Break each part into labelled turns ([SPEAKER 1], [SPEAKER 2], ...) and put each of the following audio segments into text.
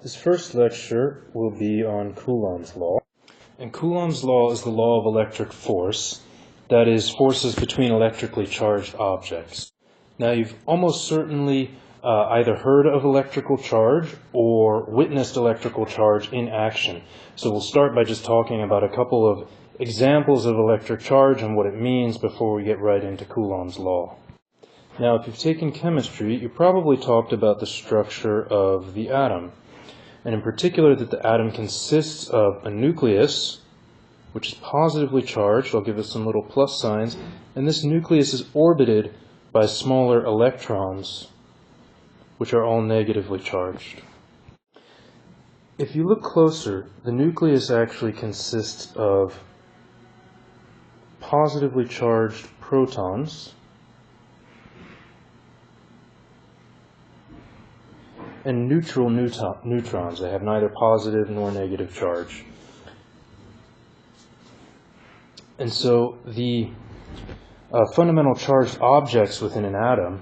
[SPEAKER 1] This first lecture will be on Coulomb's law. And Coulomb's law is the law of electric force, that is, forces between electrically charged objects. Now, you've almost certainly either heard of electrical charge or witnessed electrical charge in action. So we'll start by just talking about a couple of examples of electric charge and what it means before we get right into Coulomb's law. Now, if you've taken chemistry, you probably talked about the structure of the atom. And in particular, that the atom consists of a nucleus, which is positively charged. I'll give it some little plus signs. And this nucleus is orbited by smaller electrons, which are all negatively charged. If you look closer, the nucleus actually consists of positively charged protons and neutral neutrons. They have neither positive nor negative charge. And so the fundamental charged objects within an atom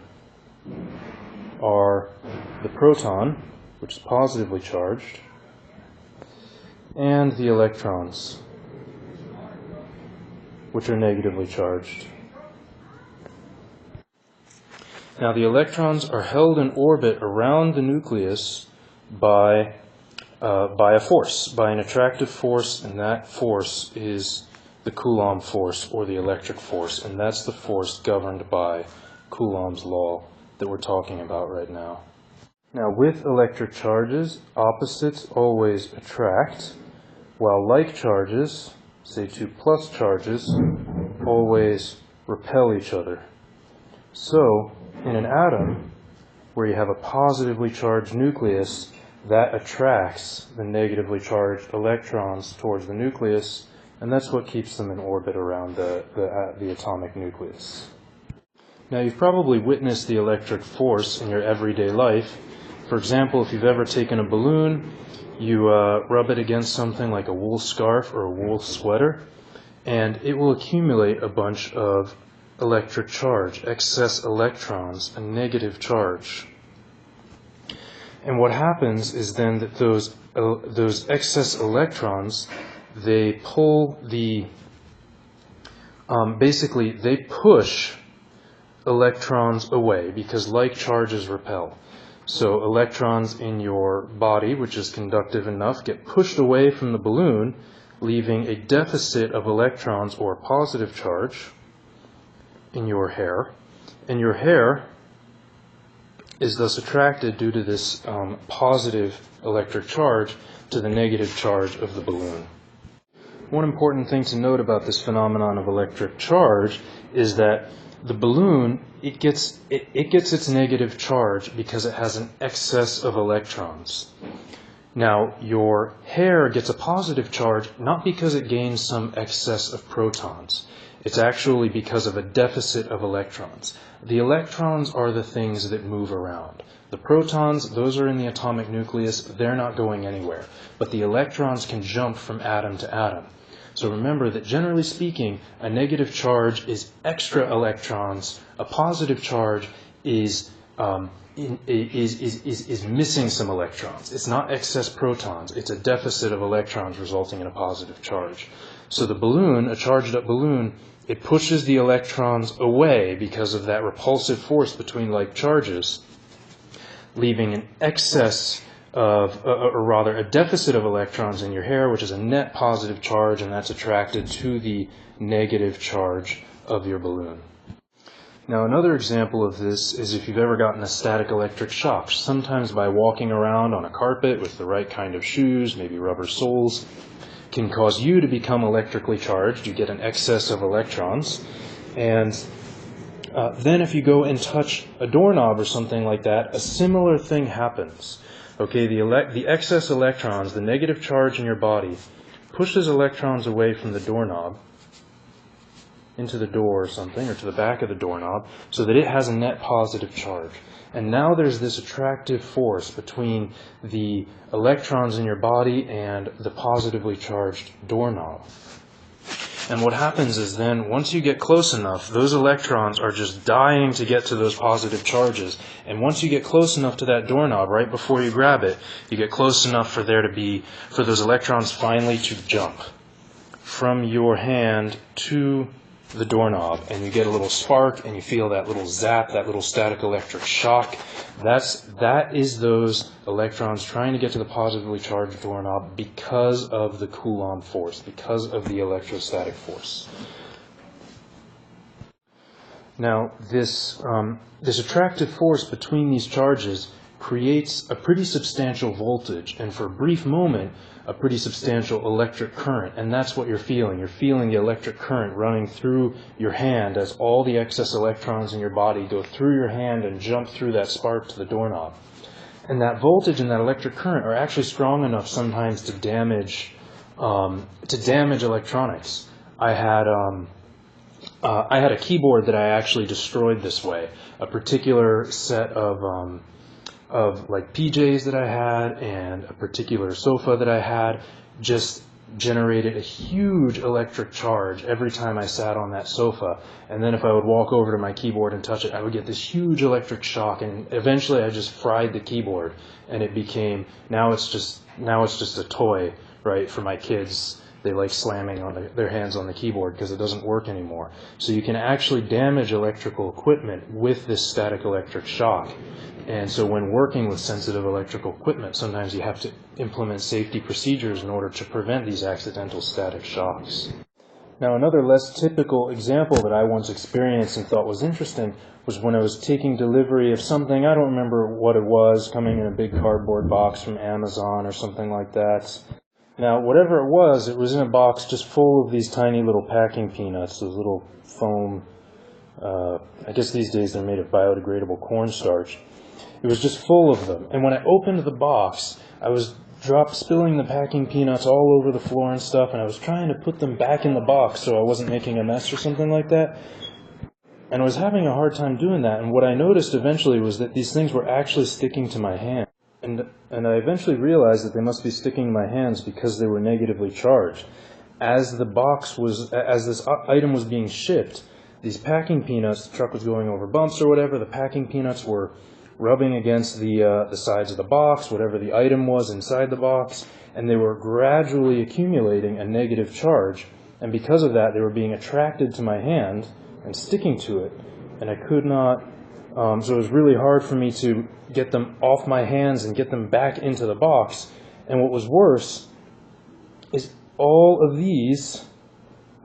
[SPEAKER 1] are the proton, which is positively charged, and the electrons, which are negatively charged. Now, the electrons are held in orbit around the nucleus by a force, by an attractive force, and that force is the Coulomb force, or the electric force, and that's the force governed by Coulomb's law that we're talking about right now. Now, with electric charges, opposites always attract, while like charges, say 2 plus charges, always repel each other. So, in an atom, where you have a positively charged nucleus, that attracts the negatively charged electrons towards the nucleus, and that's what keeps them in orbit around the atomic nucleus. Now, you've probably witnessed the electric force in your everyday life. For example, if you've ever taken a balloon, you rub it against something like a wool scarf or a wool sweater, and it will accumulate a bunch of electric charge, excess electrons, a negative charge. And what happens is then that those excess electrons, they pull the, basically they push electrons away because like charges repel. So electrons in your body, which is conductive enough, get pushed away from the balloon, leaving a deficit of electrons or positive charge in your hair, and your hair is thus attracted due to this positive electric charge to the negative charge of the balloon. One important thing to note about this phenomenon of electric charge is that the balloon, it gets its negative charge because it has an excess of electrons. Now, your hair gets a positive charge not because it gains some excess of protons. It's actually because of a deficit of electrons. The electrons are the things that move around. The protons, those are in the atomic nucleus. They're not going anywhere. But the electrons can jump from atom to atom. So remember that generally speaking, a negative charge is extra electrons. A positive charge is missing some electrons. It's not excess protons. It's a deficit of electrons resulting in a positive charge. So the balloon, a charged up balloon, it pushes the electrons away because of that repulsive force between like charges, leaving an excess of, or rather a deficit of electrons in your hair, which is a net positive charge, and that's attracted to the negative charge of your balloon. Now, another example of this is if you've ever gotten a static electric shock, sometimes by walking around on a carpet with the right kind of shoes, maybe rubber soles, can cause you to become electrically charged. You get an excess of electrons, and then if you go and touch a doorknob or something like that, a similar thing happens. Okay, the excess electrons, the negative charge in your body, pushes electrons away from the doorknob into the door or something, or to the back of the doorknob, so that it has a net positive charge. And now there's this attractive force between the electrons in your body and the positively charged doorknob. And what happens is then, once you get close enough, those electrons are just dying to get to those positive charges. And once you get close enough to that doorknob, right before you grab it, you get close enough for those electrons finally to jump from your hand to the doorknob, and you get a little spark, and you feel that little zap, that little static electric shock. That is those electrons trying to get to the positively charged doorknob because of the Coulomb force, because of the electrostatic force. Now, this attractive force between these charges creates a pretty substantial voltage, and for a brief moment, a pretty substantial electric current, and that's what you're feeling. You're feeling the electric current running through your hand as all the excess electrons in your body go through your hand and jump through that spark to the doorknob. And that voltage and that electric current are actually strong enough sometimes to damage electronics. I had a keyboard that I actually destroyed this way. A particular set of like PJs that I had and a particular sofa that I had just generated a huge electric charge every time I sat on that sofa. And then if I would walk over to my keyboard and touch it, I would get this huge electric shock, and eventually I just fried the keyboard, and it became, now it's just a toy, right, for my kids. They like slamming on their hands on the keyboard because it doesn't work anymore. So you can actually damage electrical equipment with this static electric shock. And so when working with sensitive electrical equipment, sometimes you have to implement safety procedures in order to prevent these accidental static shocks. Now, another less typical example that I once experienced and thought was interesting was when I was taking delivery of something, I don't remember what it was, coming in a big cardboard box from Amazon or something like that. Now, whatever it was in a box just full of these tiny little packing peanuts, those little foam, I guess these days they're made of biodegradable cornstarch. It was just full of them. And when I opened the box, I was spilling the packing peanuts all over the floor and stuff, and I was trying to put them back in the box so I wasn't making a mess or something like that. And I was having a hard time doing that, and what I noticed eventually was that these things were actually sticking to my hand. And I eventually realized that they must be sticking to my hands because they were negatively charged. As this item was being shipped, these packing peanuts, the truck was going over bumps or whatever, the packing peanuts were rubbing against the sides of the box, whatever the item was inside the box, and they were gradually accumulating a negative charge. And because of that, they were being attracted to my hand and sticking to it. And I could not, so it was really hard for me to get them off my hands and get them back into the box. And what was worse is all of these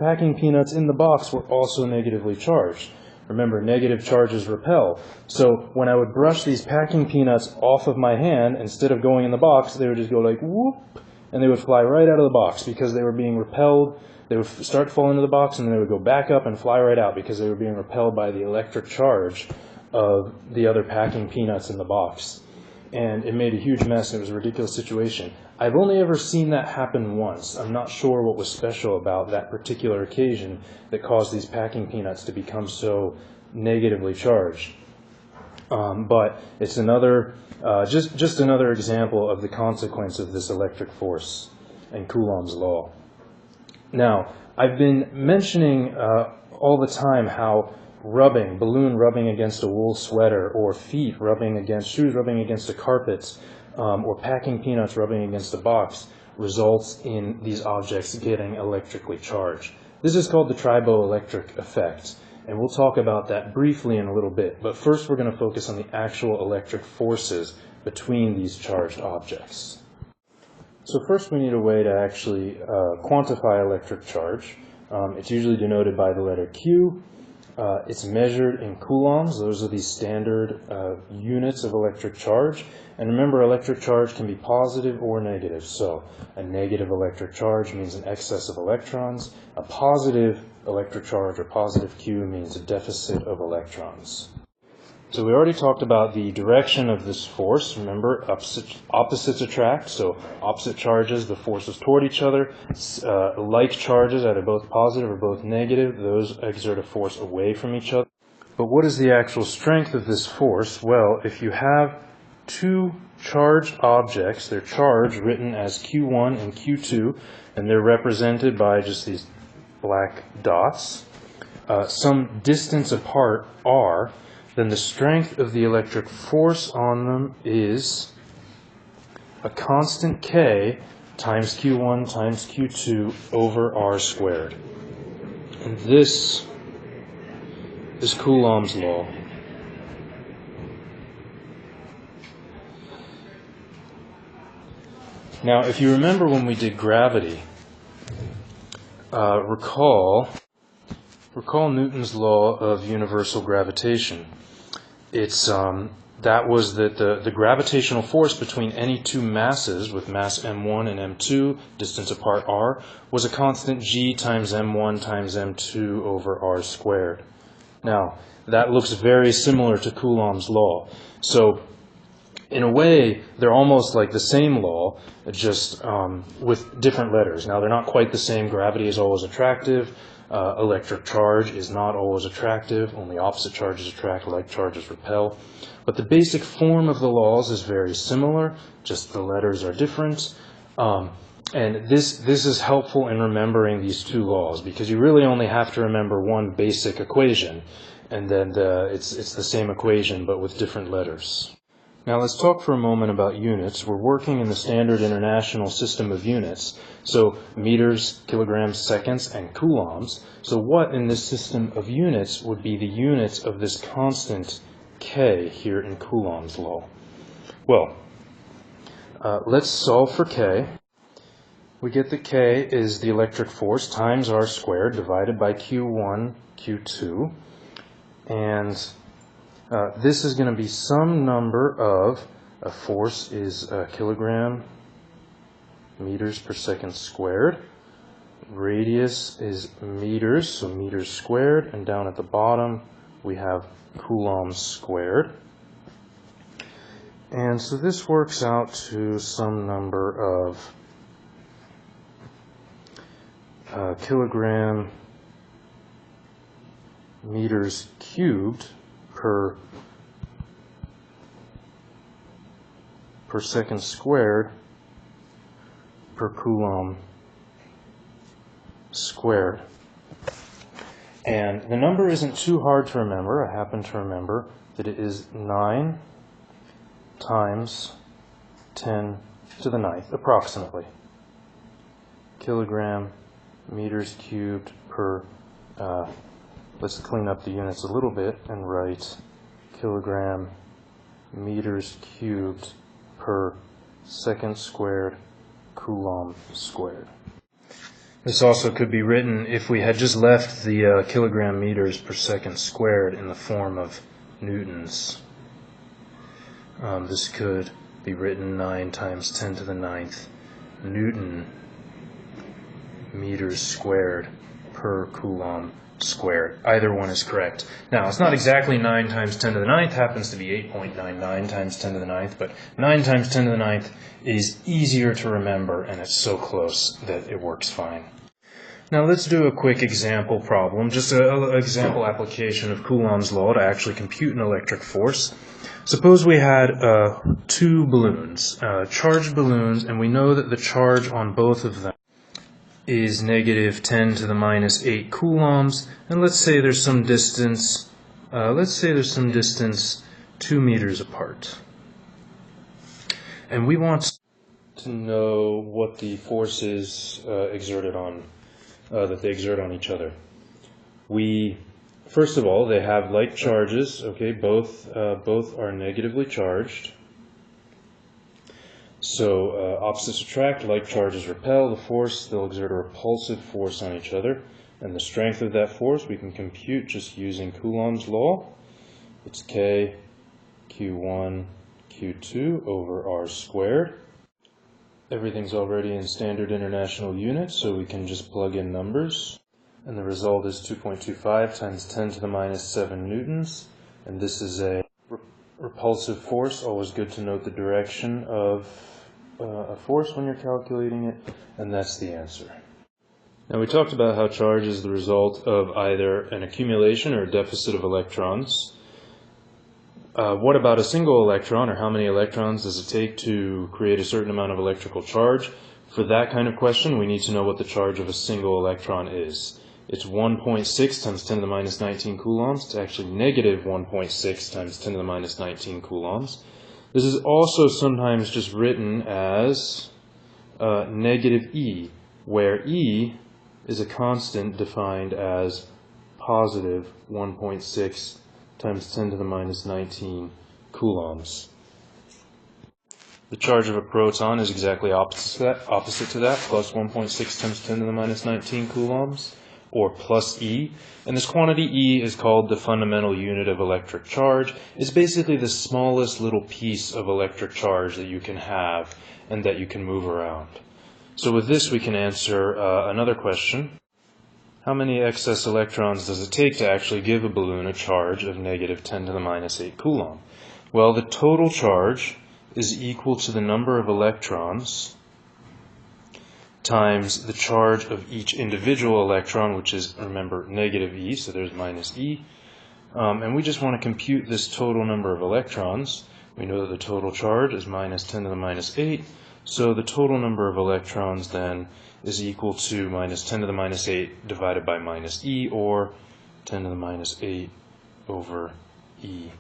[SPEAKER 1] packing peanuts in the box were also negatively charged. Remember, negative charges repel. So when I would brush these packing peanuts off of my hand, instead of going in the box, they would just go like whoop, and they would fly right out of the box because they were being repelled. They would start to fall into the box, and then they would go back up and fly right out because they were being repelled by the electric charge of the other packing peanuts in the box. And it made a huge mess, and it was a ridiculous situation. I've only ever seen that happen once. I'm not sure what was special about that particular occasion that caused these packing peanuts to become so negatively charged. But it's another, just another example of the consequence of this electric force and Coulomb's law. Now, I've been mentioning all the time how balloon rubbing against a wool sweater, or shoes rubbing against a carpet, or packing peanuts rubbing against a box results in these objects getting electrically charged. This is called the triboelectric effect, and we'll talk about that briefly in a little bit. But first we're going to focus on the actual electric forces between these charged objects. So first we need a way to actually quantify electric charge. It's usually denoted by the letter Q. It's measured in coulombs. Those are the standard units of electric charge. And remember, electric charge can be positive or negative. So a negative electric charge means an excess of electrons. A positive electric charge, or positive Q, means a deficit of electrons. So we already talked about the direction of this force. Remember, opposites attract, so opposite charges, the forces toward each other. Like charges, either both positive or both negative, those exert a force away from each other. But what is the actual strength of this force? Well, if you have two charged objects, their charge written as Q1 and Q2, and they're represented by just these black dots, some distance apart, r, then the strength of the electric force on them is a constant K times Q1 times Q2 over R squared. And this is Coulomb's law. Now, if you remember when we did gravity, recall Newton's law of universal gravitation. That was that the gravitational force between any two masses with mass m1 and m2, distance apart r, was a constant g times m1 times m2 over r squared. Now, that looks very similar to Coulomb's law. So, in a way, they're almost like the same law, just with different letters. Now, they're not quite the same. Gravity is always attractive. Electric charge is not always attractive. Only opposite charges attract, like charges repel. But the basic form of the laws is very similar, just the letters are different. And this is helpful in remembering these two laws, because you really only have to remember one basic equation, and then it's the same equation but with different letters. Now let's talk for a moment about units. We're working in the standard international system of units, so meters, kilograms, seconds, and coulombs. So what in this system of units would be the units of this constant K here in Coulomb's law? Well, let's solve for K. We get that K is the electric force times R squared divided by Q1, Q2, and this is going to be some number of, a force is kilogram meters per second squared. Radius is meters, so meters squared. And down at the bottom, we have coulombs squared. And so this works out to some number of kilogram meters cubed per second squared per coulomb squared. And the number isn't too hard to remember. I happen to remember that it is 9 times 10 to the 9th, approximately. Kilogram meters cubed per, let's clean up the units a little bit and write kilogram meters cubed per second squared coulomb squared. This also could be written if we had just left the kilogram meters per second squared in the form of newtons. This could be written 9 times 10 to the 9th Newton meters squared per coulomb squared. Either one is correct. Now, it's not exactly 9 times 10 to the 9th, happens to be 8.99 times 10 to the 9th, but 9 times 10 to the 9th is easier to remember, and it's so close that it works fine. Now, let's do a quick example problem, just an example application of Coulomb's law to actually compute an electric force. Suppose we had two balloons, charged balloons, and we know that the charge on both of them is negative 10 to the minus 8 coulombs, and let's say there's some distance, 2 meters apart. And we want to know what the force is exerted on, that they exert on each other. First of all, they have like charges, okay, both are negatively charged. So opposites attract, like charges repel. The force, they'll exert a repulsive force on each other. And the strength of that force we can compute just using Coulomb's law. It's K, Q1, Q2 over R squared. Everything's already in standard international units, so we can just plug in numbers. And the result is 2.25 times 10 to the minus 7 newtons. And this is a repulsive force. Always good to note the direction of a force when you're calculating it, and that's the answer. Now, we talked about how charge is the result of either an accumulation or a deficit of electrons. What about a single electron, or how many electrons does it take to create a certain amount of electrical charge? For that kind of question, we need to know what the charge of a single electron is. it's 1.6 times 10 to the minus 19 coulombs. It's actually negative 1.6 times 10 to the minus 19 coulombs. This is also sometimes just written as negative E, where E is a constant defined as positive 1.6 times 10 to the minus 19 coulombs. The charge of a proton is exactly opposite to that, plus 1.6 times 10 to the minus 19 coulombs, or plus E. And this quantity E is called the fundamental unit of electric charge. It's basically the smallest little piece of electric charge that you can have and that you can move around. So with this we can answer another question. How many excess electrons does it take to actually give a balloon a charge of negative 10 to the minus 8 coulomb? Well, the total charge is equal to the number of electrons times the charge of each individual electron, which is, remember, negative E, so there's minus E. And we just want to compute this total number of electrons. We know that the total charge is minus 10 to the minus 8, so the total number of electrons then is equal to minus 10 to the minus 8 divided by minus E, or 10 to the minus 8 over E.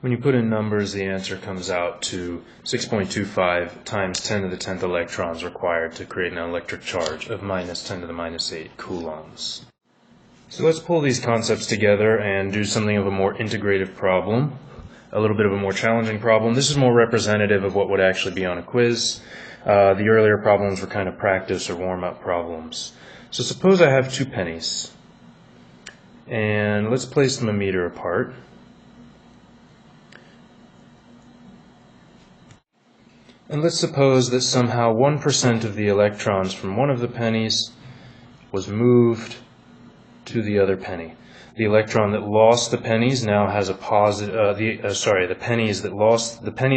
[SPEAKER 1] When you put in numbers, the answer comes out to 6.25 times 10 to the 10th electrons required to create an electric charge of minus 10 to the minus 8 coulombs. So let's pull these concepts together and do something of a more integrative problem, a little bit of a more challenging problem. This is more representative of what would actually be on a quiz. The earlier problems were kind of practice or warm-up problems. So suppose I have 2 pennies, and let's place them a meter apart. And let's suppose that somehow 1% of the electrons from one of the pennies was moved to the other penny. The electron that lost the pennies now has a positive. The penny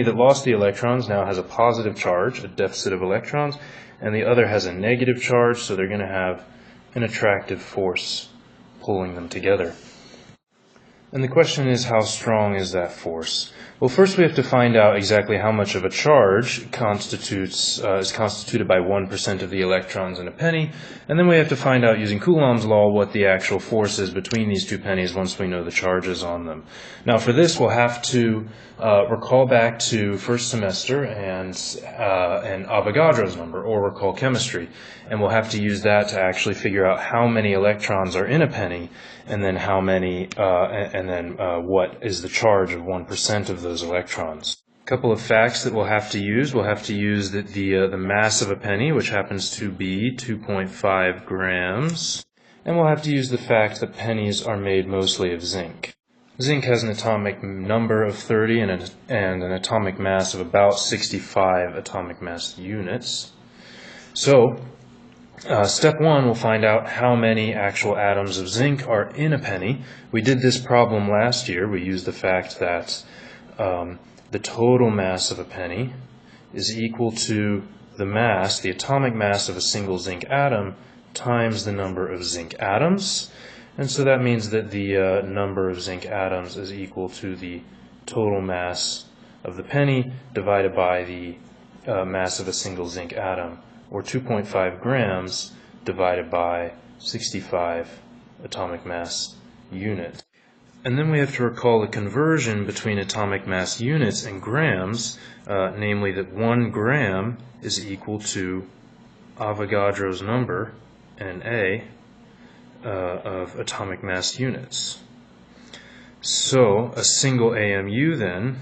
[SPEAKER 1] that lost the electrons now has a positive charge, a deficit of electrons, and the other has a negative charge. So they're going to have an attractive force pulling them together. And the question is, how strong is that force? Well, first we have to find out exactly how much of a charge is constituted by 1% of the electrons in a penny, and then we have to find out, using Coulomb's law, what the actual force is between these 2 pennies once we know the charges on them. Now for this we'll have to recall back to first semester and Avogadro's number, or recall chemistry, and we'll have to use that to actually figure out how many electrons are in a penny, and then how many, what is the charge of 1% of those electrons. A couple of facts that we'll have to use. We'll have to use the mass of a penny, which happens to be 2.5 grams. And we'll have to use the fact that pennies are made mostly of zinc. Zinc has an atomic number of 30 and an atomic mass of about 65 atomic mass units. So, step 1, we'll find out how many actual atoms of zinc are in a penny. We did this problem last year. We used the fact that the total mass of a penny is equal to the atomic mass of a single zinc atom times the number of zinc atoms. And so that means that the number of zinc atoms is equal to the total mass of the penny divided by the mass of a single zinc atom, or 2.5 grams divided by 65 atomic mass units. And then we have to recall the conversion between atomic mass units and grams, namely that 1 gram is equal to Avogadro's number, Na, of atomic mass units. So a single AMU then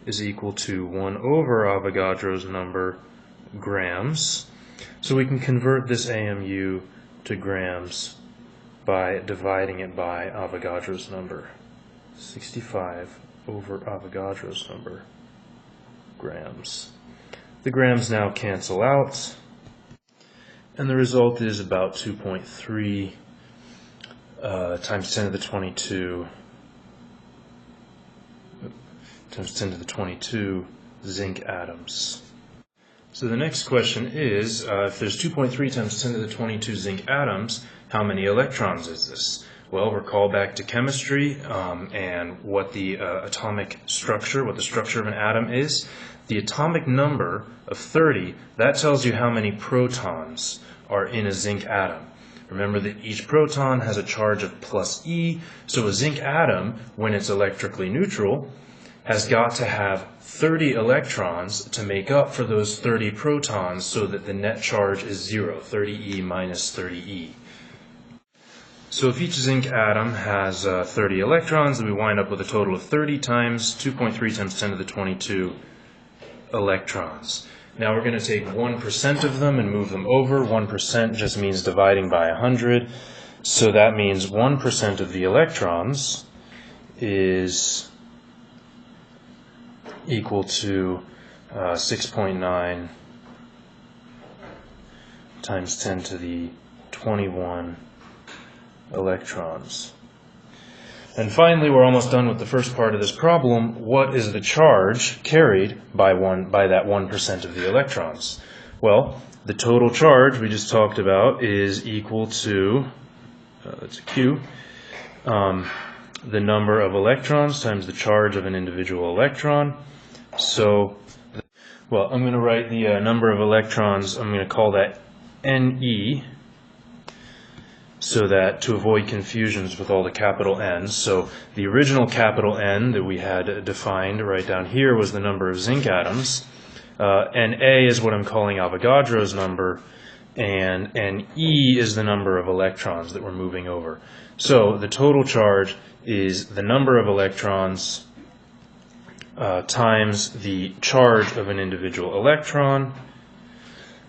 [SPEAKER 1] is equal to 1 over Avogadro's number grams. So we can convert this AMU to grams by dividing it by Avogadro's number. 65 over Avogadro's number grams. The grams now cancel out, and the result is about 2.3 times 10 to the 22 times 10 to the 22 zinc atoms. So the next question is, if there's 2.3 times 10 to the 22 zinc atoms, how many electrons is this? Well, recall back to chemistry and what the atomic structure, what the structure of an atom is. The atomic number of 30, that tells you how many protons are in a zinc atom. Remember that each proton has a charge of plus E, so a zinc atom, when it's electrically neutral, has got to have 30 electrons to make up for those 30 protons so that the net charge is 0, 30E minus 30E. So if each zinc atom has 30 electrons, then we wind up with a total of 30 times 2.3 times 10 to the 22 electrons. Now we're going to take 1% of them and move them over. 1% just means dividing by 100. So that means 1% of the electrons is equal to 6.9 times 10 to the 21 electrons. And finally, we're almost done with the first part of this problem. What is the charge carried by that 1% of the electrons? Well, the total charge we just talked about is equal to, that's a Q, the number of electrons times the charge of an individual electron. So, well, I'm going to write the number of electrons, I'm going to call that NE, so that to avoid confusions with all the capital N's. So the original capital N that we had defined right down here was the number of zinc atoms, and A is what I'm calling Avogadro's number, and E is the number of electrons that we're moving over. So the total charge is the number of electrons times the charge of an individual electron,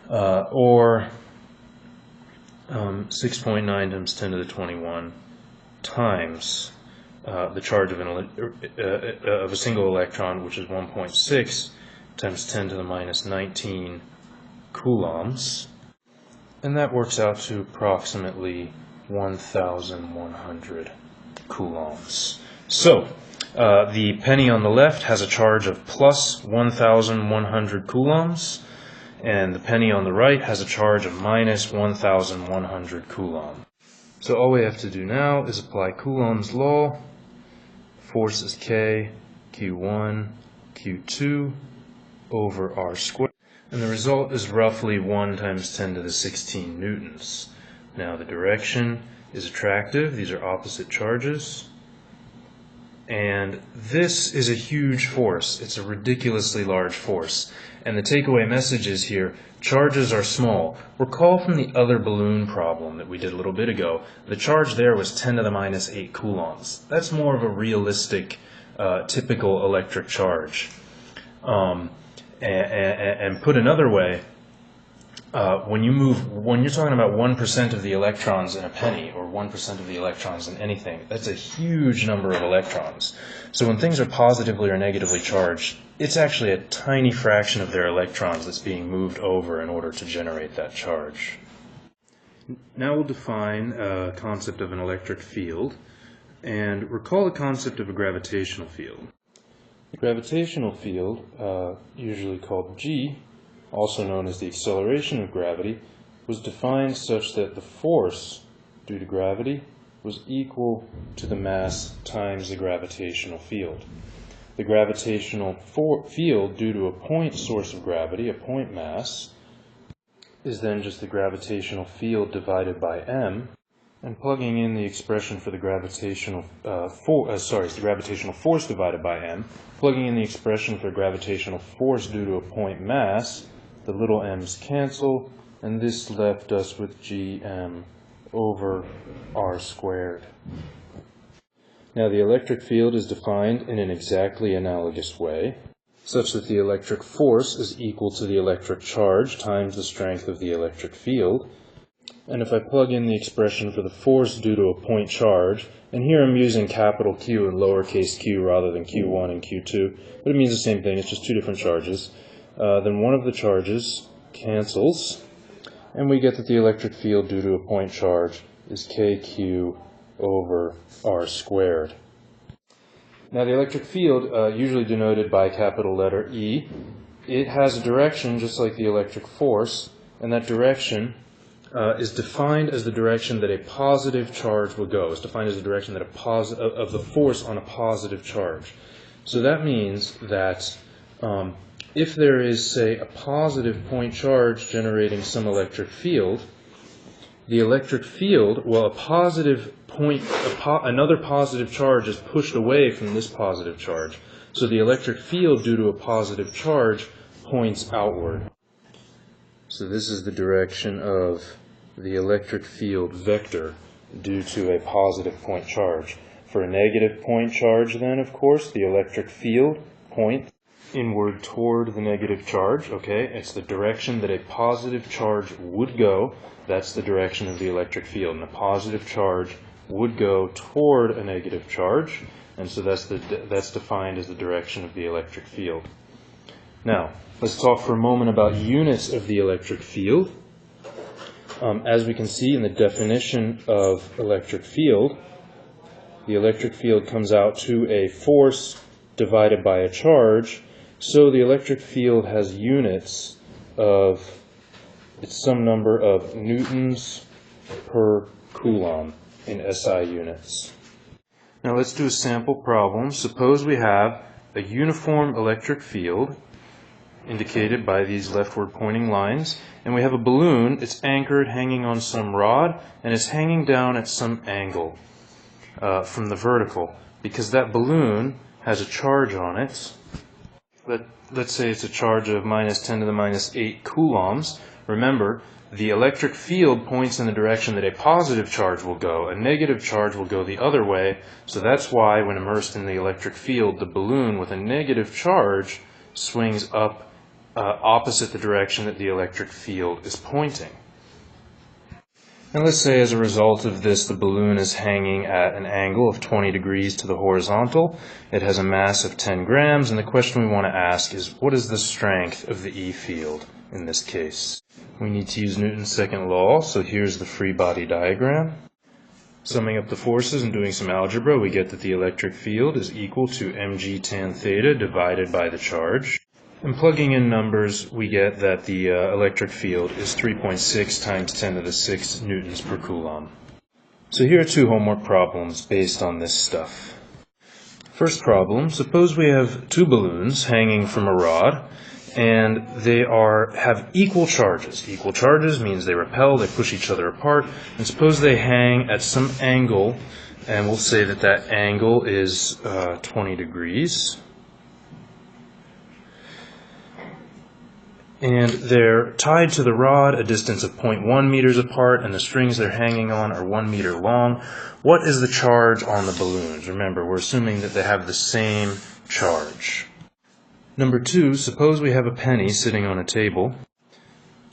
[SPEAKER 1] or 6.9 times 10 to the 21 times the charge of a single electron, which is 1.6 times 10 to the minus 19 coulombs. And that works out to approximately 1,100 coulombs. So, the penny on the left has a charge of plus 1,100 coulombs, and the penny on the right has a charge of minus 1,100 coulomb. So all we have to do now is apply Coulomb's law. Force is K, Q1, Q2 over R squared. And the result is roughly 1 times 10 to the 16 newtons. Now the direction is attractive. These are opposite charges. And this is a huge force. It's a ridiculously large force. And the takeaway message is here, charges are small. Recall from the other balloon problem that we did a little bit ago, the charge there was 10 to the minus 8 coulombs. That's more of a realistic, typical electric charge. And put another way, when you're talking about 1% of the electrons in a penny, or 1% of the electrons in anything, that's a huge number of electrons. So when things are positively or negatively charged, it's actually a tiny fraction of their electrons that's being moved over in order to generate that charge. Now we'll define a concept of an electric field, and recall the concept of a gravitational field. The gravitational field, usually called G, also known as the acceleration of gravity, was defined such that the force due to gravity was equal to the mass times the gravitational field. The gravitational field due to a point source of gravity, a point mass, is then just the gravitational field divided by m, and plugging in the expression for the gravitational the gravitational force divided by m, plugging in the expression for gravitational force due to a point mass, the little m's cancel, and this left us with Gm over R squared. Now the electric field is defined in an exactly analogous way, such that the electric force is equal to the electric charge times the strength of the electric field. And if I plug in the expression for the force due to a point charge, and here I'm using capital Q and lowercase q rather than Q1 and Q2, but it means the same thing, it's just two different charges, then one of the charges cancels, and we get that the electric field due to a point charge is kq over R squared. Now the electric field, usually denoted by capital letter E, it has a direction just like the electric force, and that direction is defined as the direction that a positive charge will go. It's defined as the direction that of the force on a positive charge. So that means that if there is, say, a positive point charge generating some electric field, the electric field, well, another positive charge is pushed away from this positive charge. So the electric field, due to a positive charge, points outward. So this is the direction of the electric field vector due to a positive point charge. For a negative point charge, then, of course, the electric field points inward toward the negative charge. Okay, it's the direction that a positive charge would go. That's the direction of the electric field. And a positive charge would go toward a negative charge, and so that's defined as the direction of the electric field. Now, let's talk for a moment about units of the electric field. As we can see in the definition of electric field, the electric field comes out to a force divided by a charge. So the electric field has units of, it's some number of newtons per Coulomb in SI units. Now let's do a sample problem. Suppose we have a uniform electric field indicated by these leftward pointing lines, and we have a balloon. It's anchored, hanging on some rod, and it's hanging down at some angle from the vertical, because that balloon has a charge on it. Let's say it's a charge of minus 10 to the minus 8 coulombs. Remember, the electric field points in the direction that a positive charge will go. A negative charge will go the other way, so that's why when immersed in the electric field, the balloon with a negative charge swings up opposite the direction that the electric field is pointing. And let's say as a result of this, the balloon is hanging at an angle of 20 degrees to the horizontal. It has a mass of 10 grams, and the question we want to ask is, what is the strength of the E field in this case? We need to use Newton's second law, so here's the free body diagram. Summing up the forces and doing some algebra, we get that the electric field is equal to mg tan theta divided by the charge. And plugging in numbers, we get that the electric field is 3.6 times 10 to the 6 newtons per coulomb. So here are two homework problems based on this stuff. First problem, suppose we have two balloons hanging from a rod, and they have equal charges. Equal charges means they repel, they push each other apart, and suppose they hang at some angle, and we'll say that that angle is 20 degrees. And they're tied to the rod a distance of 0.1 meters apart, and the strings they're hanging on are 1 meter long. What is the charge on the balloons? Remember, we're assuming that they have the same charge. Number two, suppose we have a penny sitting on a table.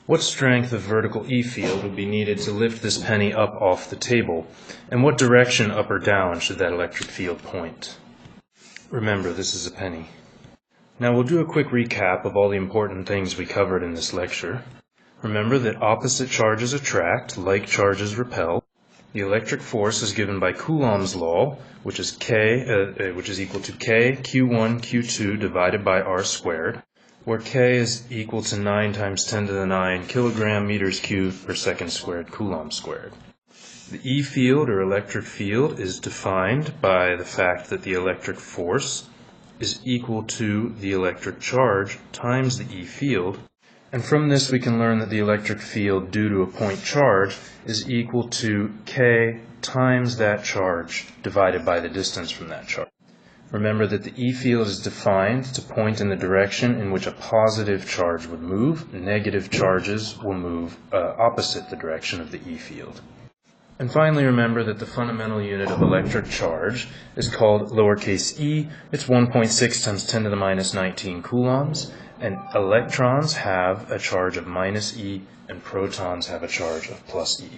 [SPEAKER 1] What strength of vertical E field would be needed to lift this penny up off the table? And what direction, up or down, should that electric field point? Remember, this is a penny. Now we'll do a quick recap of all the important things we covered in this lecture. Remember that opposite charges attract, like charges repel. The electric force is given by Coulomb's law, which is equal to K Q1 Q2 divided by R squared, where K is equal to 9 times 10 to the 9 kilogram meters cubed per second squared Coulomb squared. The E field, or electric field, is defined by the fact that the electric force is equal to the electric charge times the E field. And from this we can learn that the electric field due to a point charge is equal to K times that charge divided by the distance from that charge. Remember that the E field is defined to point in the direction in which a positive charge would move. Negative charges will move opposite the direction of the E field. And finally, remember that the fundamental unit of electric charge is called lowercase e. It's 1.6 times 10 to the minus 19 coulombs, and electrons have a charge of minus e, and protons have a charge of plus e.